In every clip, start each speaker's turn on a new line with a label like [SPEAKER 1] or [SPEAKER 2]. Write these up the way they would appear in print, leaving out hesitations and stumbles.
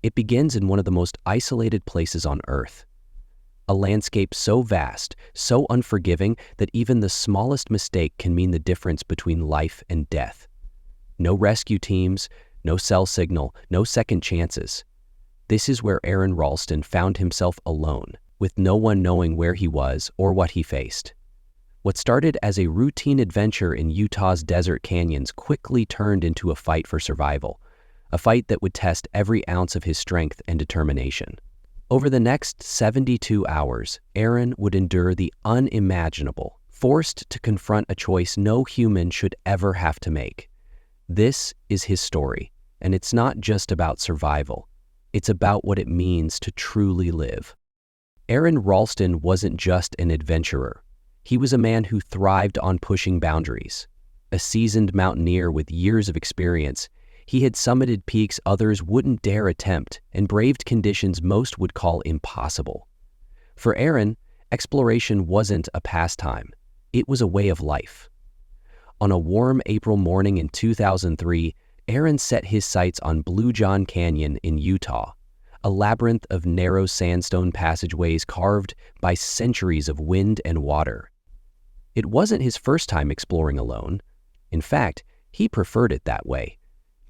[SPEAKER 1] It begins in one of the most isolated places on Earth. A landscape so vast, so unforgiving that even the smallest mistake can mean the difference between life and death. No rescue teams, no cell signal, no second chances. This is where Aron Ralston found himself alone, with no one knowing where he was or what he faced. What started as a routine adventure in Utah's desert canyons quickly turned into a fight for survival, a fight that would test every ounce of his strength and determination. Over the next 72 hours, Aron would endure the unimaginable, forced to confront a choice no human should ever have to make. This is his story, and it's not just about survival. It's about what it means to truly live. Aron Ralston wasn't just an adventurer. He was a man who thrived on pushing boundaries. A seasoned mountaineer with years of experience, he had summited peaks others wouldn't dare attempt and braved conditions most would call impossible. For Aron, exploration wasn't a pastime. It was a way of life. On a warm April morning in 2003, Aron set his sights on Bluejohn Canyon in Utah, a labyrinth of narrow sandstone passageways carved by centuries of wind and water. It wasn't his first time exploring alone. In fact, he preferred it that way.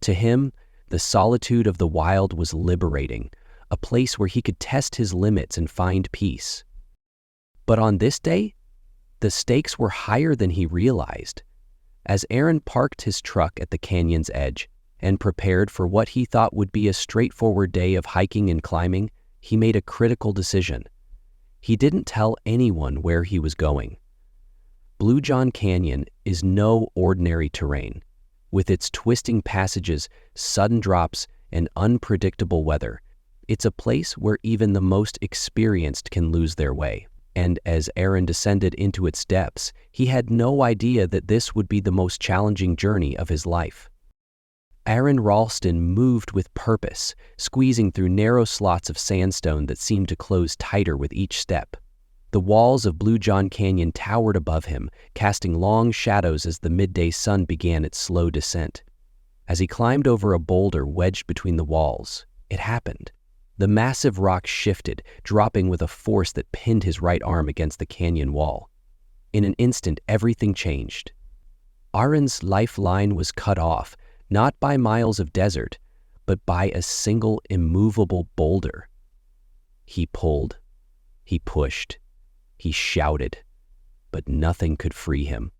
[SPEAKER 1] To him, the solitude of the wild was liberating, a place where he could test his limits and find peace. But on this day, the stakes were higher than he realized. As Aron parked his truck at the canyon's edge and prepared for what he thought would be a straightforward day of hiking and climbing, he made a critical decision. He didn't tell anyone where he was going. Bluejohn Canyon is no ordinary terrain. With its twisting passages, sudden drops, and unpredictable weather, it's a place where even the most experienced can lose their way. And as Aron descended into its depths, he had no idea that this would be the most challenging journey of his life. Aron Ralston moved with purpose, squeezing through narrow slots of sandstone that seemed to close tighter with each step. The walls of Bluejohn Canyon towered above him, casting long shadows as the midday sun began its slow descent. As he climbed over a boulder wedged between the walls, it happened. The massive rock shifted, dropping with a force that pinned his right arm against the canyon wall. In an instant, everything changed. Aron's lifeline was cut off, not by miles of desert, but by a single immovable boulder. He pulled, he pushed, he shouted, but nothing could free him.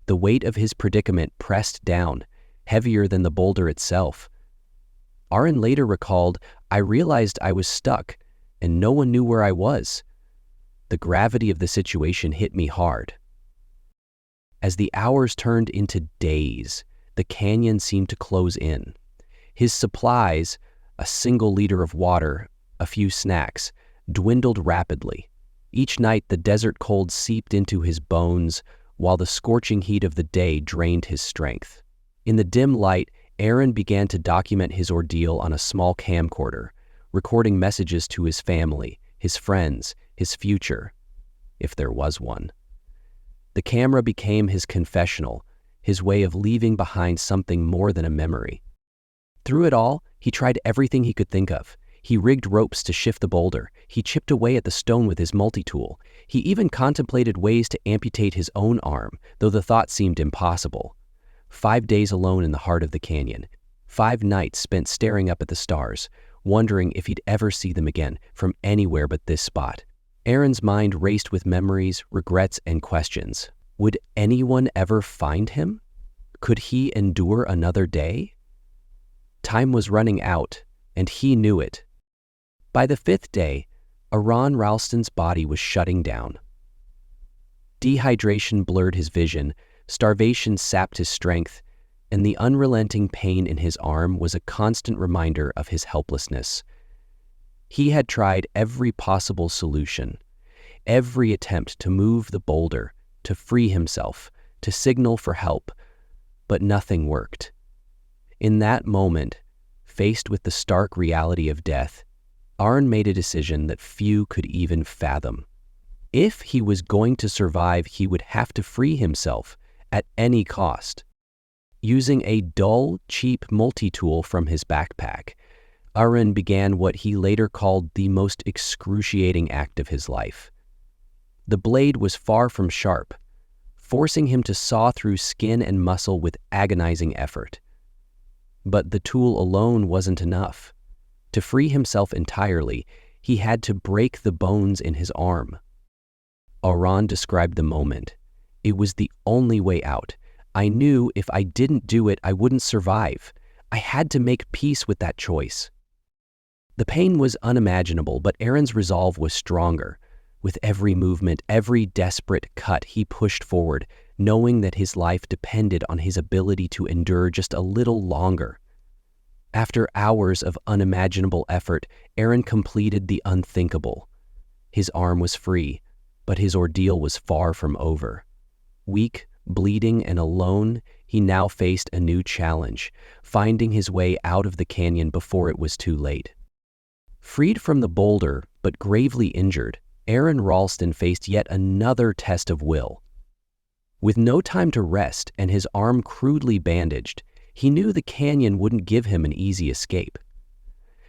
[SPEAKER 1] The weight of his predicament pressed down, heavier than the boulder itself. Aron later recalled, "I realized I was stuck, and no one knew where I was. The gravity of the situation hit me hard." As the hours turned into days, the canyon seemed to close in. His supplies, a single liter of water, a few snacks, dwindled rapidly. Each night the desert cold seeped into his bones, while the scorching heat of the day drained his strength. In the dim light, Aron began to document his ordeal on a small camcorder, recording messages to his family, his friends, his future, if there was one. The camera became his confessional, his way of leaving behind something more than a memory. Through it all, he tried everything he could think of. He rigged ropes to shift the boulder. He chipped away at the stone with his multi-tool. He even contemplated ways to amputate his own arm, though the thought seemed impossible. 5 days alone in the heart of the canyon. 5 nights spent staring up at the stars, wondering if he'd ever see them again from anywhere but this spot. Aron's mind raced with memories, regrets, and questions. Would anyone ever find him? Could he endure another day? Time was running out, and he knew it. By the 5th day, Aron Ralston's body was shutting down. Dehydration blurred his vision, starvation sapped his strength, and the unrelenting pain in his arm was a constant reminder of his helplessness. He had tried every possible solution, every attempt to move the boulder, to free himself, to signal for help, but nothing worked. In that moment, faced with the stark reality of death, Aron made a decision that few could even fathom. If he was going to survive, he would have to free himself at any cost. Using a dull, cheap multi-tool from his backpack, Aron began what he later called the most excruciating act of his life. The blade was far from sharp, forcing him to saw through skin and muscle with agonizing effort. But the tool alone wasn't enough. To free himself entirely, he had to break the bones in his arm. Aron described the moment. "It was the only way out. I knew if I didn't do it, I wouldn't survive. I had to make peace with that choice." The pain was unimaginable, but Aron's resolve was stronger. With every movement, every desperate cut, he pushed forward, knowing that his life depended on his ability to endure just a little longer. After hours of unimaginable effort, Aron completed the unthinkable. His arm was free, but his ordeal was far from over. Weak, bleeding, and alone, he now faced a new challenge, finding his way out of the canyon before it was too late. Freed from the boulder, but gravely injured, Aron Ralston faced yet another test of will. With no time to rest and his arm crudely bandaged, he knew the canyon wouldn't give him an easy escape.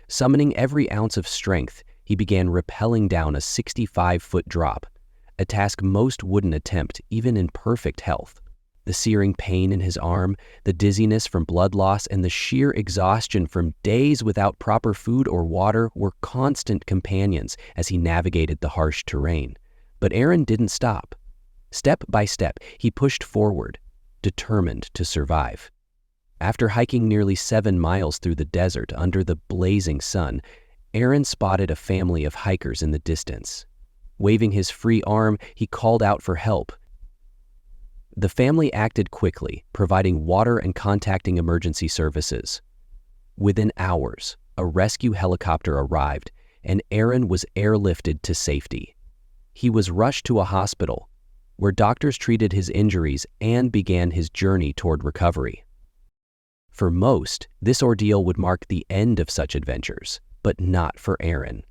[SPEAKER 1] Summoning every ounce of strength, he began rappelling down a 65-foot drop, a task most wouldn't attempt even in perfect health. The searing pain in his arm, the dizziness from blood loss, and the sheer exhaustion from days without proper food or water were constant companions as he navigated the harsh terrain. But Aron didn't stop. Step by step, he pushed forward, determined to survive. After hiking nearly 7 miles through the desert under the blazing sun, Aron spotted a family of hikers in the distance. Waving his free arm, he called out for help. The family acted quickly, providing water and contacting emergency services. Within hours, a rescue helicopter arrived, and Aron was airlifted to safety. He was rushed to a hospital, where doctors treated his injuries and began his journey toward recovery. For most, this ordeal would mark the end of such adventures, but not for Aron.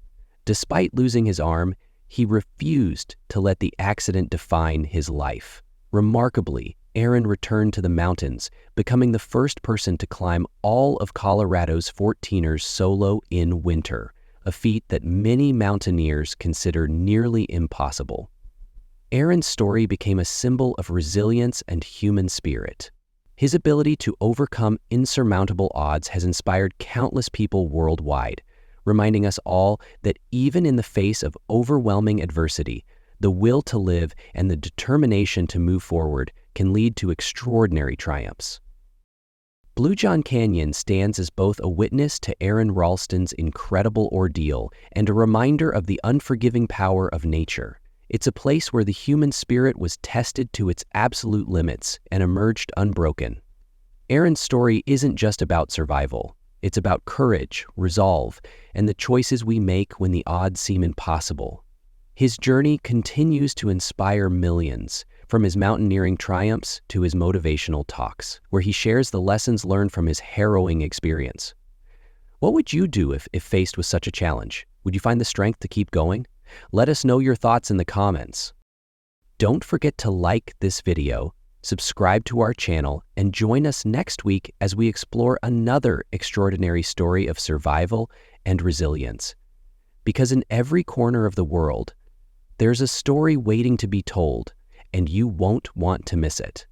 [SPEAKER 1] Despite losing his arm, he refused to let the accident define his life. Remarkably, Aron returned to the mountains, becoming the first person to climb all of Colorado's 14ers solo in winter, a feat that many mountaineers consider nearly impossible. Aron's story became a symbol of resilience and human spirit. His ability to overcome insurmountable odds has inspired countless people worldwide, reminding us all that even in the face of overwhelming adversity, the will to live and the determination to move forward can lead to extraordinary triumphs. Bluejohn Canyon stands as both a witness to Aron Ralston's incredible ordeal and a reminder of the unforgiving power of nature. It's a place where the human spirit was tested to its absolute limits and emerged unbroken. Aron's story isn't just about survival. It's about courage, resolve, and the choices we make when the odds seem impossible. His journey continues to inspire millions, from his mountaineering triumphs to his motivational talks, where he shares the lessons learned from his harrowing experience. What would you do if faced with such a challenge? Would you find the strength to keep going? Let us know your thoughts in the comments. Don't forget to like this video, subscribe to our channel, and join us next week as we explore another extraordinary story of survival and resilience. Because in every corner of the world, there's a story waiting to be told, and you won't want to miss it.